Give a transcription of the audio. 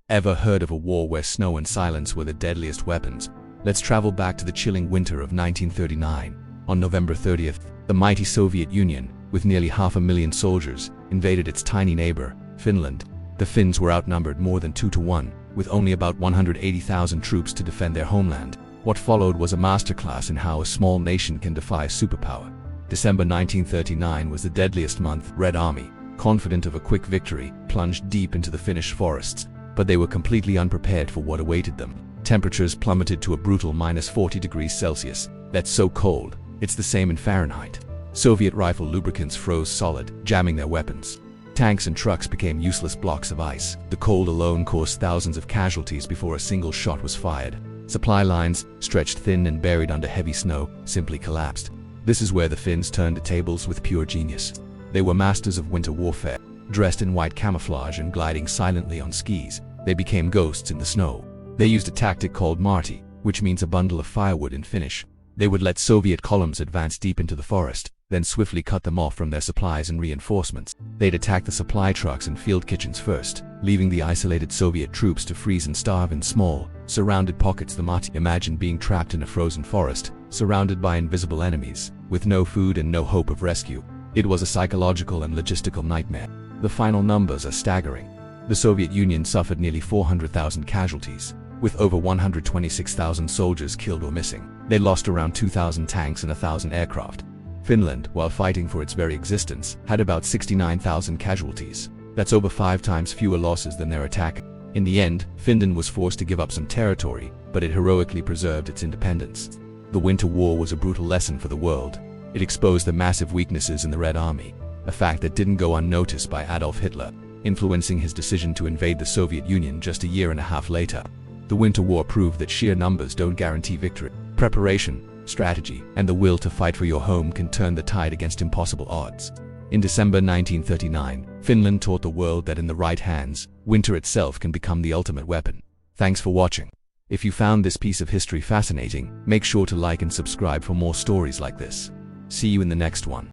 Ever heard of a war where snow and silence were the deadliest weapons? Let's travel back to the chilling winter of 1939. On November 30th, the mighty Soviet Union, with nearly 500,000 soldiers, invaded its tiny neighbor, Finland. The Finns were outnumbered more than 2 to 1, with only about 180,000 troops to defend their homeland. What followed was a masterclass in how a small nation can defy a superpower. December 1939 was the deadliest month. Red Army, confident of a quick victory, plunged deep into the Finnish forests, but they were completely unprepared for what awaited them. Temperatures plummeted to a brutal -40 degrees Celsius. That's so cold, it's the same in Fahrenheit. Soviet rifle lubricants froze solid, jamming their weapons. Tanks and trucks became useless blocks of ice. The cold alone caused thousands of casualties before a single shot was fired. Supply lines, stretched thin and buried under heavy snow, simply collapsed. This is where the Finns turned the tables with pure genius. They were masters of winter warfare. Dressed in white camouflage and gliding silently on skis, they became ghosts in the snow. They used a tactic called Marti, which means a bundle of firewood in Finnish. They would let Soviet columns advance deep into the forest, then swiftly cut them off from their supplies and reinforcements. They'd attack the supply trucks and field kitchens first, leaving the isolated Soviet troops to freeze and starve in small, surrounded pockets. The Marti. Imagine being trapped in a frozen forest, surrounded by invisible enemies, with no food and no hope of rescue. It was a psychological and logistical nightmare. The final numbers are staggering. The Soviet Union suffered nearly 400,000 casualties, with over 126,000 soldiers killed or missing. They lost around 2,000 tanks and 1,000 aircraft. Finland, while fighting for its very existence, had about 69,000 casualties. That's over 5 times fewer losses than their attack. In the end, Finland was forced to give up some territory, but it heroically preserved its independence. The Winter War was a brutal lesson for the world. It exposed the massive weaknesses in the Red Army, a fact that didn't go unnoticed by Adolf Hitler, influencing his decision to invade the Soviet Union just a year and a half later. The Winter War proved that sheer numbers don't guarantee victory. Preparation, strategy, and the will to fight for your home can turn the tide against impossible odds. In December 1939, Finland taught the world that in the right hands, winter itself can become the ultimate weapon. Thanks for watching. If you found this piece of history fascinating, make sure to like and subscribe for more stories like this. See you in the next one.